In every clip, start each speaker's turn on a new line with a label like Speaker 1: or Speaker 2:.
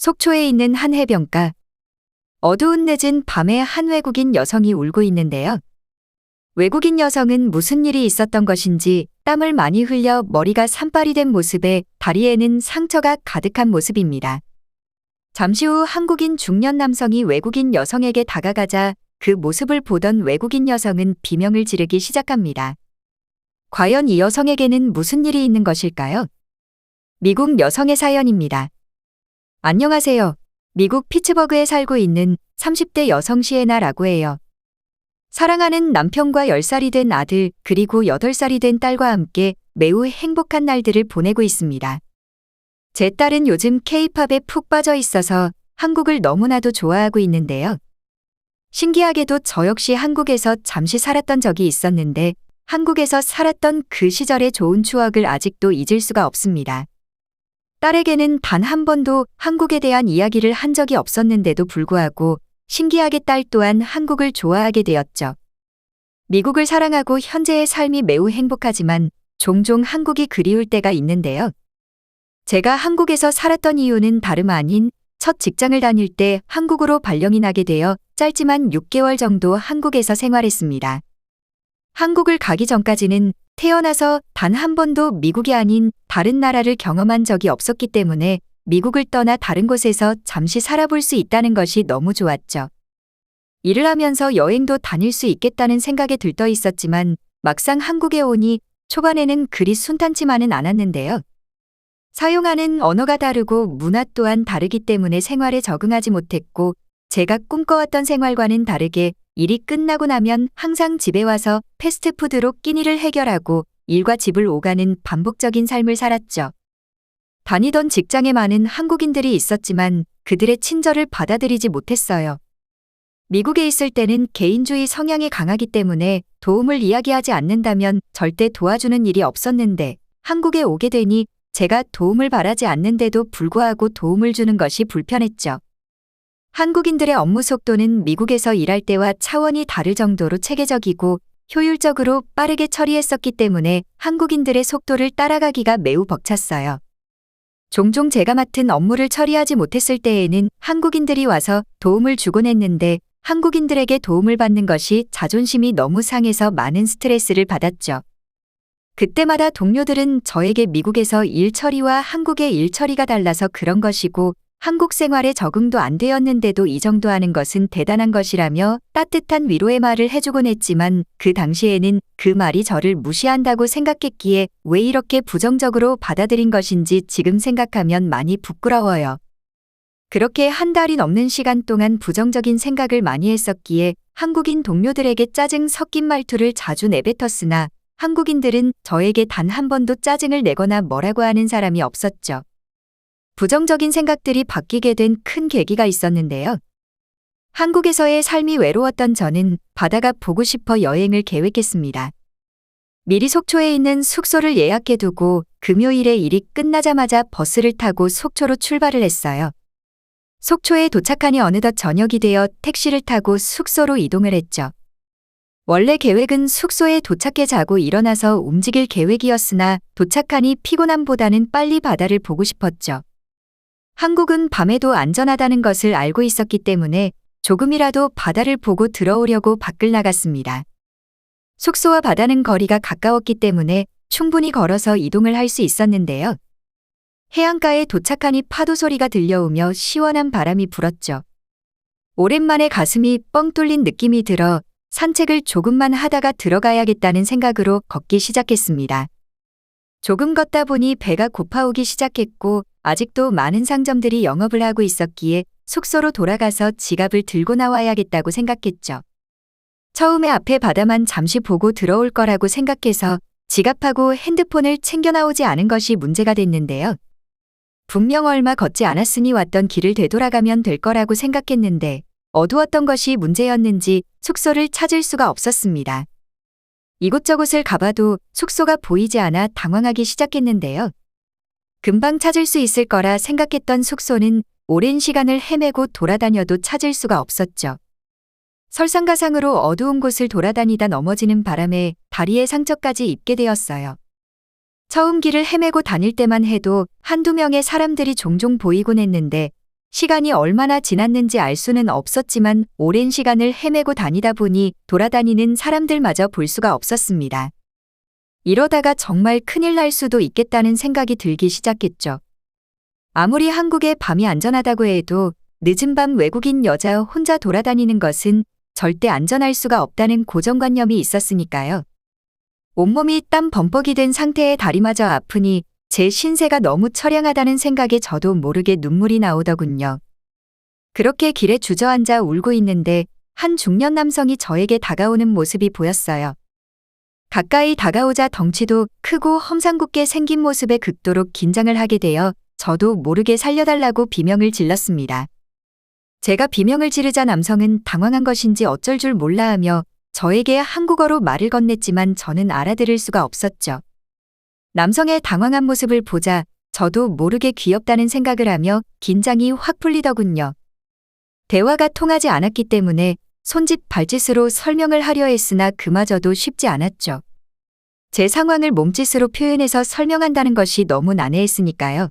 Speaker 1: 속초에 있는 한 해변가. 어두운 늦은 밤에 한 외국인 여성이 울고 있는데요. 외국인 여성은 무슨 일이 있었던 것인지 땀을 많이 흘려 머리가 산발이 된 모습에 다리에는 상처가 가득한 모습입니다. 잠시 후 한국인 중년 남성이 외국인 여성에게 다가가자 그 모습을 보던 외국인 여성은 비명을 지르기 시작합니다. 과연 이 여성에게는 무슨 일이 있는 것일까요? 미국 여성의 사연입니다. 안녕하세요. 미국 피츠버그에 살고 있는 30대 여성 시에나라고 해요. 사랑하는 남편과 10살이 된 아들 그리고 8살이 된 딸과 함께 매우 행복한 날들을 보내고 있습니다. 제 딸은 요즘 K-팝에 푹 빠져 있어서 한국을 너무나도 좋아하고 있는데요. 신기하게도 저 역시 한국에서 잠시 살았던 적이 있었는데 한국에서 살았던 그 시절의 좋은 추억을 아직도 잊을 수가 없습니다. 딸에게는 단 한 번도 한국에 대한 이야기를 한 적이 없었는데도 불구하고 신기하게 딸 또한 한국을 좋아하게 되었죠. 미국을 사랑하고 현재의 삶이 매우 행복하지만 종종 한국이 그리울 때가 있는데요. 제가 한국에서 살았던 이유는 다름 아닌 첫 직장을 다닐 때 한국으로 발령이 나게 되어 짧지만 6개월 정도 한국에서 생활했습니다. 한국을 가기 전까지는 태어나서 단 한 번도 미국이 아닌 다른 나라를 경험한 적이 없었기 때문에 미국을 떠나 다른 곳에서 잠시 살아볼 수 있다는 것이 너무 좋았죠. 일을 하면서 여행도 다닐 수 있겠다는 생각에 들떠 있었지만 막상 한국에 오니 초반에는 그리 순탄치만은 않았는데요. 사용하는 언어가 다르고 문화 또한 다르기 때문에 생활에 적응하지 못했고 제가 꿈꿔왔던 생활과는 다르게 일이 끝나고 나면 항상 집에 와서 패스트푸드로 끼니를 해결하고 일과 집을 오가는 반복적인 삶을 살았죠. 다니던 직장에 많은 한국인들이 있었지만 그들의 친절을 받아들이지 못했어요. 미국에 있을 때는 개인주의 성향이 강하기 때문에 도움을 이야기하지 않는다면 절대 도와주는 일이 없었는데 한국에 오게 되니 제가 도움을 바라지 않는데도 불구하고 도움을 주는 것이 불편했죠. 한국인들의 업무 속도는 미국에서 일할 때와 차원이 다를 정도로 체계적이고 효율적으로 빠르게 처리했었기 때문에 한국인들의 속도를 따라가기가 매우 벅찼어요. 종종 제가 맡은 업무를 처리하지 못했을 때에는 한국인들이 와서 도움을 주곤 했는데 한국인들에게 도움을 받는 것이 자존심이 너무 상해서 많은 스트레스를 받았죠. 그때마다 동료들은 저에게 미국에서 일 처리와 한국의 일 처리가 달라서 그런 것이고 한국 생활에 적응도 안 되었는데도 이 정도 하는 것은 대단한 것이라며 따뜻한 위로의 말을 해주곤 했지만 그 당시에는 그 말이 저를 무시한다고 생각했기에 왜 이렇게 부정적으로 받아들인 것인지 지금 생각하면 많이 부끄러워요. 그렇게 한 달이 넘는 시간 동안 부정적인 생각을 많이 했었기에 한국인 동료들에게 짜증 섞인 말투를 자주 내뱉었으나 한국인들은 저에게 단 한 번도 짜증을 내거나 뭐라고 하는 사람이 없었죠. 부정적인 생각들이 바뀌게 된 큰 계기가 있었는데요. 한국에서의 삶이 외로웠던 저는 바다가 보고 싶어 여행을 계획했습니다. 미리 속초에 있는 숙소를 예약해두고 금요일에 일이 끝나자마자 버스를 타고 속초로 출발을 했어요. 속초에 도착하니 어느덧 저녁이 되어 택시를 타고 숙소로 이동을 했죠. 원래 계획은 숙소에 도착해 자고 일어나서 움직일 계획이었으나 도착하니 피곤함보다는 빨리 바다를 보고 싶었죠. 한국은 밤에도 안전하다는 것을 알고 있었기 때문에 조금이라도 바다를 보고 들어오려고 밖을 나갔습니다. 숙소와 바다는 거리가 가까웠기 때문에 충분히 걸어서 이동을 할 수 있었는데요. 해안가에 도착하니 파도 소리가 들려오며 시원한 바람이 불었죠. 오랜만에 가슴이 뻥 뚫린 느낌이 들어 산책을 조금만 하다가 들어가야겠다는 생각으로 걷기 시작했습니다. 조금 걷다 보니 배가 고파오기 시작했고 아직도 많은 상점들이 영업을 하고 있었기에 숙소로 돌아가서 지갑을 들고 나와야겠다고 생각했죠. 처음에 앞에 바다만 잠시 보고 들어올 거라고 생각해서 지갑하고 핸드폰을 챙겨 나오지 않은 것이 문제가 됐는데요. 분명 얼마 걷지 않았으니 왔던 길을 되돌아가면 될 거라고 생각했는데 어두웠던 것이 문제였는지 숙소를 찾을 수가 없었습니다. 이곳저곳을 가봐도 숙소가 보이지 않아 당황하기 시작했는데요. 금방 찾을 수 있을 거라 생각했던 숙소는 오랜 시간을 헤매고 돌아다녀도 찾을 수가 없었죠. 설상가상으로 어두운 곳을 돌아다니다 넘어지는 바람에 다리에 상처까지 입게 되었어요. 처음 길을 헤매고 다닐 때만 해도 한두 명의 사람들이 종종 보이곤 했는데 시간이 얼마나 지났는지 알 수는 없었지만 오랜 시간을 헤매고 다니다 보니 돌아다니는 사람들마저 볼 수가 없었습니다. 이러다가 정말 큰일 날 수도 있겠다는 생각이 들기 시작했죠. 아무리 한국의 밤이 안전하다고 해도 늦은 밤 외국인 여자 혼자 돌아다니는 것은 절대 안전할 수가 없다는 고정관념이 있었으니까요. 온몸이 땀 범벅이 된 상태에 다리마저 아프니 제 신세가 너무 처량하다는 생각에 저도 모르게 눈물이 나오더군요. 그렇게 길에 주저앉아 울고 있는데 한 중년 남성이 저에게 다가오는 모습이 보였어요. 가까이 다가오자 덩치도 크고 험상궂게 생긴 모습에 극도로 긴장을 하게 되어 저도 모르게 살려달라고 비명을 질렀습니다. 제가 비명을 지르자 남성은 당황한 것인지 어쩔 줄 몰라 하며 저에게 한국어로 말을 건넸지만 저는 알아들을 수가 없었죠. 남성의 당황한 모습을 보자 저도 모르게 귀엽다는 생각을 하며 긴장이 확 풀리더군요. 대화가 통하지 않았기 때문에 손짓 발짓으로 설명을 하려 했으나 그마저도 쉽지 않았죠. 제 상황을 몸짓으로 표현해서 설명한다는 것이 너무 난해했으니까요.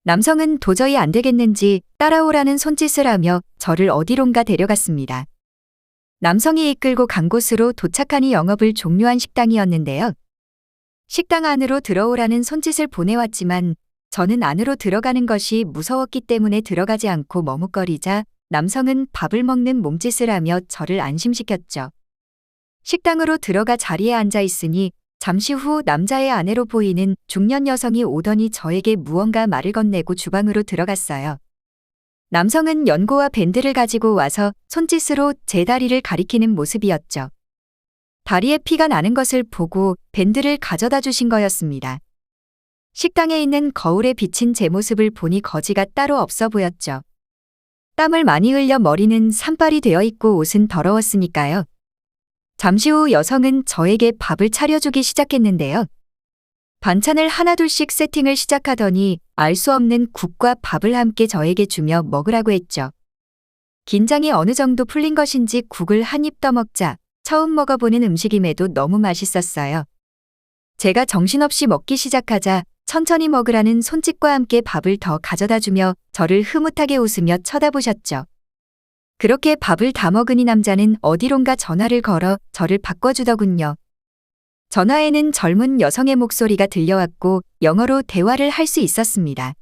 Speaker 1: 남성은 도저히 안 되겠는지 따라오라는 손짓을 하며 저를 어디론가 데려갔습니다. 남성이 이끌고 간 곳으로 도착하니 영업을 종료한 식당이었는데요. 식당 안으로 들어오라는 손짓을 보내왔지만 저는 안으로 들어가는 것이 무서웠기 때문에 들어가지 않고 머뭇거리자 남성은 밥을 먹는 몸짓을 하며 저를 안심시켰죠. 식당으로 들어가 자리에 앉아 있으니 잠시 후 남자의 아내로 보이는 중년 여성이 오더니 저에게 무언가 말을 건네고 주방으로 들어갔어요. 남성은 연고와 밴드를 가지고 와서 손짓으로 제 다리를 가리키는 모습이었죠. 다리에 피가 나는 것을 보고 밴드를 가져다 주신 거였습니다. 식당에 있는 거울에 비친 제 모습을 보니 거지가 따로 없어 보였죠. 땀을 많이 흘려 머리는 산발이 되어 있고 옷은 더러웠으니까요. 잠시 후 여성은 저에게 밥을 차려주기 시작했는데요. 반찬을 하나둘씩 세팅을 시작하더니 알 수 없는 국과 밥을 함께 저에게 주며 먹으라고 했죠. 긴장이 어느 정도 풀린 것인지 국을 한 입 떠먹자 처음 먹어보는 음식임에도 너무 맛있었어요. 제가 정신없이 먹기 시작하자 천천히 먹으라는 손짓과 함께 밥을 더 가져다 주며 저를 흐뭇하게 웃으며 쳐다보셨죠. 그렇게 밥을 다 먹으니 남자는 어디론가 전화를 걸어 저를 바꿔주더군요. 전화에는 젊은 여성의 목소리가 들려왔고 영어로 대화를 할 수 있었습니다.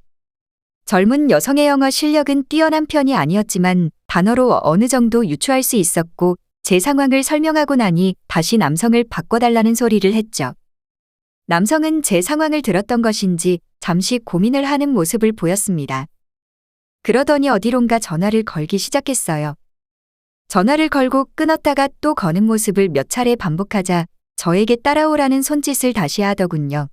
Speaker 1: 젊은 여성의 영어 실력은 뛰어난 편이 아니었지만 단어로 어느 정도 유추할 수 있었고 제 상황을 설명하고 나니 다시 남성을 바꿔달라는 소리를 했죠. 남성은 제 상황을 들었던 것인지 잠시 고민을 하는 모습을 보였습니다. 그러더니 어디론가 전화를 걸기 시작했어요. 전화를 걸고 끊었다가 또 거는 모습을 몇 차례 반복하자 저에게 따라오라는 손짓을 다시 하더군요.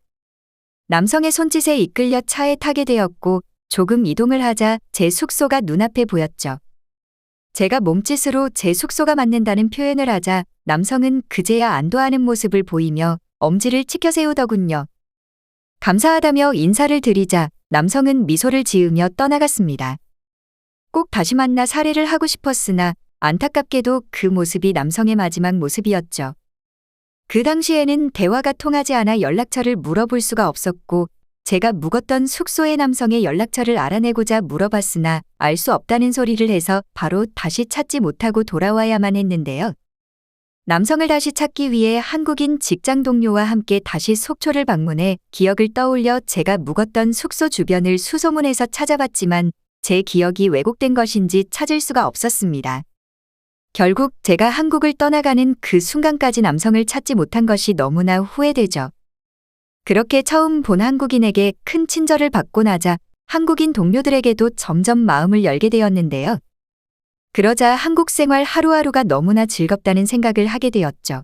Speaker 1: 남성의 손짓에 이끌려 차에 타게 되었고 조금 이동을 하자 제 숙소가 눈앞에 보였죠. 제가 몸짓으로 제 숙소가 맞는다는 표현을 하자 남성은 그제야 안도하는 모습을 보이며 엄지를 치켜 세우더군요. 감사하다며 인사를 드리자 남성은 미소를 지으며 떠나갔습니다. 꼭 다시 만나 살해를 하고 싶었으나 안타깝게도 그 모습이 남성의 마지막 모습이었죠. 그 당시에는 대화가 통하지 않아 연락처를 물어볼 수가 없었고 제가 묵었던 숙소의 남성의 연락처를 알아내고자 물어봤으나 알 수 없다는 소리를 해서 바로 다시 찾지 못하고 돌아와야만 했는데요. 남성을 다시 찾기 위해 한국인 직장 동료와 함께 다시 속초를 방문해 기억을 떠올려 제가 묵었던 숙소 주변을 수소문해서 찾아봤지만 제 기억이 왜곡된 것인지 찾을 수가 없었습니다. 결국 제가 한국을 떠나가는 그 순간까지 남성을 찾지 못한 것이 너무나 후회되죠. 그렇게 처음 본 한국인에게 큰 친절을 받고 나자 한국인 동료들에게도 점점 마음을 열게 되었는데요. 그러자 한국 생활 하루하루가 너무나 즐겁다는 생각을 하게 되었죠.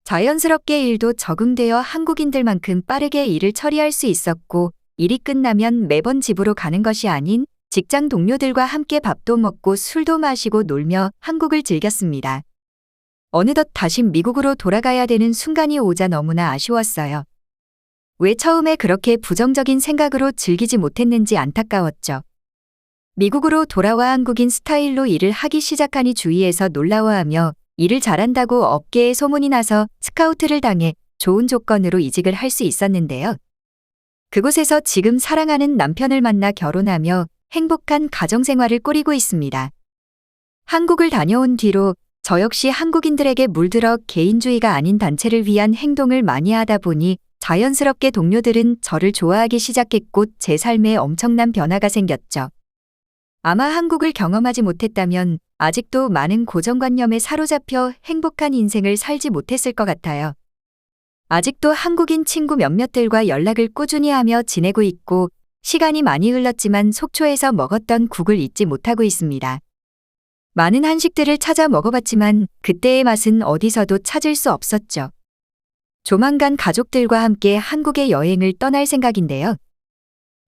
Speaker 1: 자연스럽게 일도 적응되어 한국인들만큼 빠르게 일을 처리할 수 있었고 일이 끝나면 매번 집으로 가는 것이 아닌 직장 동료들과 함께 밥도 먹고 술도 마시고 놀며 한국을 즐겼습니다. 어느덧 다시 미국으로 돌아가야 되는 순간이 오자 너무나 아쉬웠어요. 왜 처음에 그렇게 부정적인 생각으로 즐기지 못했는지 안타까웠죠. 미국으로 돌아와 한국인 스타일로 일을 하기 시작하니 주위에서 놀라워하며 일을 잘한다고 업계에 소문이 나서 스카우트를 당해 좋은 조건으로 이직을 할 수 있었는데요. 그곳에서 지금 사랑하는 남편을 만나 결혼하며 행복한 가정생활을 꾸리고 있습니다. 한국을 다녀온 뒤로 저 역시 한국인들에게 물들어 개인주의가 아닌 단체를 위한 행동을 많이 하다 보니 자연스럽게 동료들은 저를 좋아하기 시작했고 제 삶에 엄청난 변화가 생겼죠. 아마 한국을 경험하지 못했다면 아직도 많은 고정관념에 사로잡혀 행복한 인생을 살지 못했을 것 같아요. 아직도 한국인 친구 몇몇들과 연락을 꾸준히 하며 지내고 있고 시간이 많이 흘렀지만 속초에서 먹었던 국을 잊지 못하고 있습니다. 많은 한식들을 찾아 먹어봤지만 그때의 맛은 어디서도 찾을 수 없었죠. 조만간 가족들과 함께 한국에 여행을 떠날 생각인데요.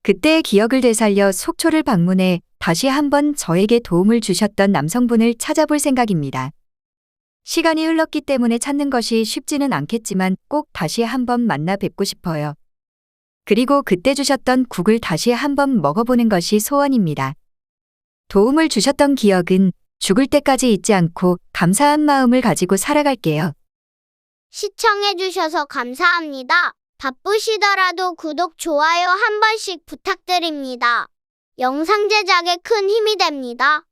Speaker 1: 그때의 기억을 되살려 속초를 방문해 다시 한번 저에게 도움을 주셨던 남성분을 찾아볼 생각입니다. 시간이 흘렀기 때문에 찾는 것이 쉽지는 않겠지만 꼭 다시 한번 만나 뵙고 싶어요. 그리고 그때 주셨던 국을 다시 한번 먹어보는 것이 소원입니다. 도움을 주셨던 기억은 죽을 때까지 잊지 않고 감사한 마음을 가지고 살아갈게요.
Speaker 2: 시청해주셔서 감사합니다. 바쁘시더라도 구독, 좋아요 한 번씩 부탁드립니다. 영상 제작에 큰 힘이 됩니다.